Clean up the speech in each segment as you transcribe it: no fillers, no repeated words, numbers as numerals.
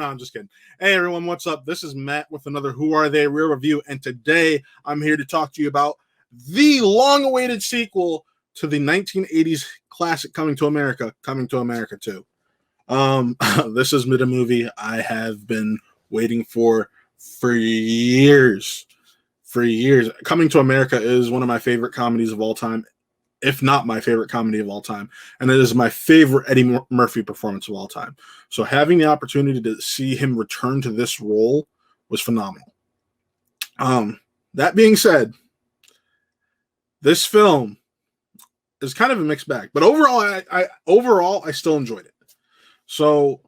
No, I'm just kidding. Hey, everyone, what's up? This is Matt with another Who Are They Real Review, and today I'm here to talk to you about the long-awaited sequel to the 1980s classic Coming to America 2. This is a movie I have been waiting for years. For years. Coming to America is one of my favorite comedies of all time, if not my favorite comedy of all time. And it is my favorite Eddie Murphy performance of all time. So having the opportunity to see him return to this role was phenomenal. That being said, this film is kind of a mixed bag, but overall, I still enjoyed it. So,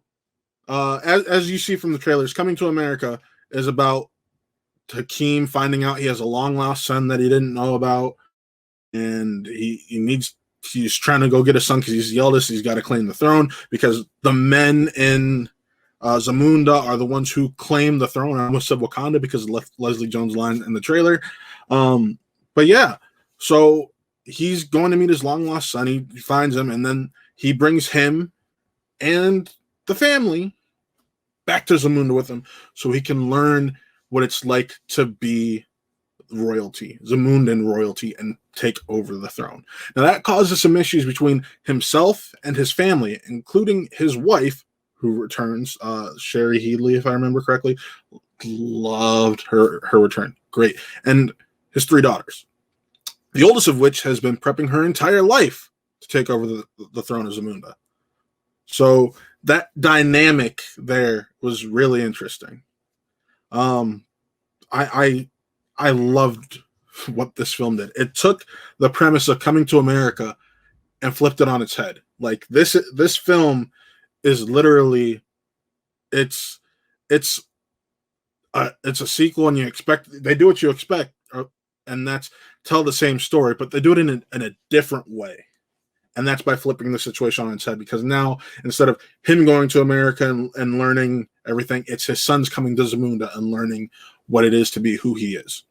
as you see from the trailers, Coming to America is about Hakeem finding out he has a long lost son that he didn't know about. And he's trying to go get his son because he's the eldest. He's got to claim the throne because the men in Zamunda are the ones who claim the throne. I almost said Wakanda because of Leslie Jones' line in the trailer. But yeah, so he's going to meet his long lost son. He finds him, and then he brings him and the family back to Zamunda with him so he can learn what it's like to be royalty, Zamundan royalty, and take over the throne. Now that causes some issues between himself and his family, including his wife, who returns, Sherry Headley, if I remember correctly. Loved her return. Great. And his 3 daughters, the oldest of which has been prepping her entire life to take over the throne of Zamunda. So that dynamic there was really interesting. I loved what this film did. It took the premise of Coming to America and flipped it on its head. Like this film is literally it's a sequel, and they do what you expect, and that's tell the same story, but they do it in a different way. And that's by flipping the situation on its head, because now instead of him going to America and learning everything, it's his son's coming to Zamunda and learning what it is to be who he is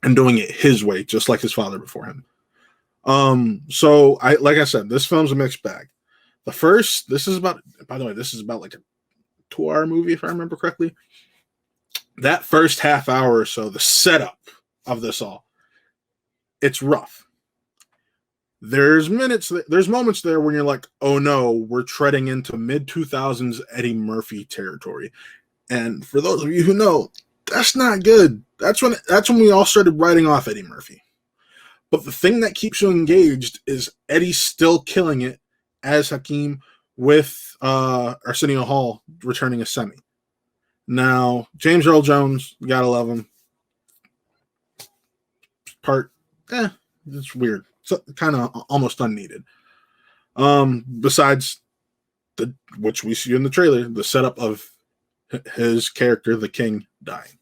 and doing it his way, just like his father before him. So like I said, this film's a mixed bag. This is about like a 2-hour movie, if I remember correctly. That first half hour or so, the setup of this all, it's rough. There's moments there when you're like, oh no, we're treading into mid-2000s Eddie Murphy territory. And for those of you who know, that's not good. That's when we all started writing off Eddie Murphy. But the thing that keeps you engaged is Eddie's still killing it as Hakeem with Arsenio Hall returning as Semi. Now, James Earl Jones, you gotta love him. It's weird. So, kind of almost unneeded. Besides which we see in the trailer, the setup of his character, the king, dying.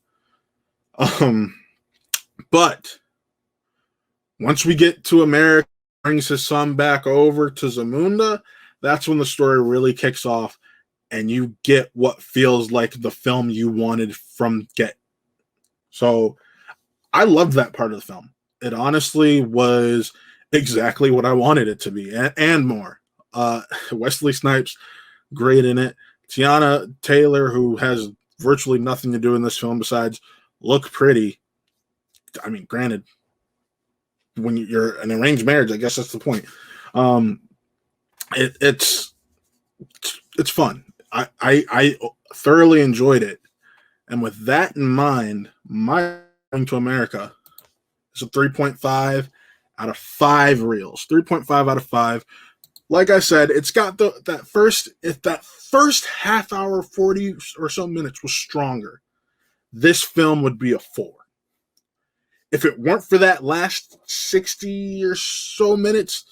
But once we get to America, brings his son back over to Zamunda, that's when the story really kicks off, and you get what feels like the film you wanted from get. So I loved that part of the film. It honestly was exactly what I wanted it to be, and more. Wesley Snipes, great in it. Tiana Taylor, who has virtually nothing to do in this film besides look pretty. I mean, granted, when you're an arranged marriage, I guess that's the point. It's fun. I thoroughly enjoyed it, and with that in mind, my Coming to America is a 3.5 out of 5 reels. 3.5 out of 5. Like I said, it's got that first half hour, 40 or so minutes was stronger, this film would be a 4. If it weren't for that last 60 or so minutes,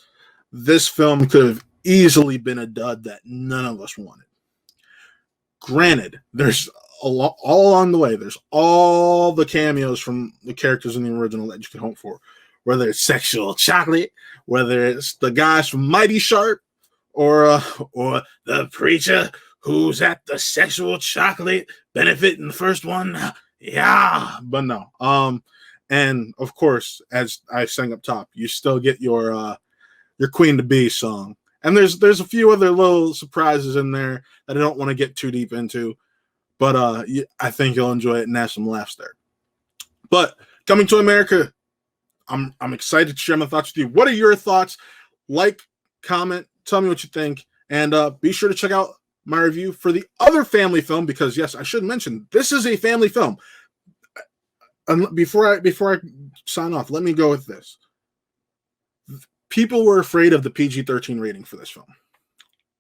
this film could have easily been a dud that none of us wanted. Granted, there's all along the way, there's all the cameos from the characters in the original that you can hope for. Whether it's Sexual Chocolate, whether it's the guys from Mighty Sharp, or the preacher who's at the Sexual Chocolate benefit in the first one. Yeah, but no. And of course, as I sang up top, you still get your Queen to Be song. And there's a few other little surprises in there that I don't want to get too deep into. but I think you'll enjoy it and have some laughs there. But Coming to America, I'm excited to share my thoughts with you. What are your thoughts? Like, comment, tell me what you think, and be sure to check out my review for the other family film, because yes, I should mention this is a family film. And before I sign off, let me go with this. People were afraid of the PG-13 rating for this film.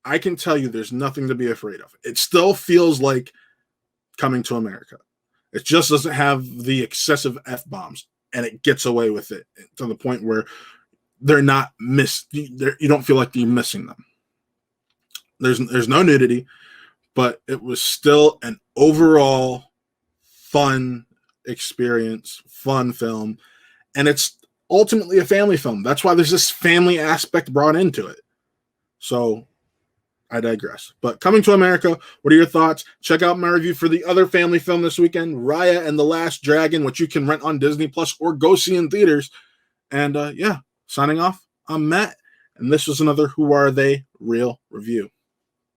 I can tell you there's nothing to be afraid of. It still feels like Coming to America. It just doesn't have the excessive F-bombs, and it gets away with it to the point where they're not you don't feel like you're missing them. There's no nudity, but it was still an overall fun experience, fun film, and it's ultimately a family film. That's why there's this family aspect brought into it. So I digress. But Coming to America, what are your thoughts? Check out my review for the other family film this weekend, Raya and the Last Dragon, which you can rent on Disney Plus or go see in theaters. And signing off, I'm Matt, and this was another Who Are They Real Review.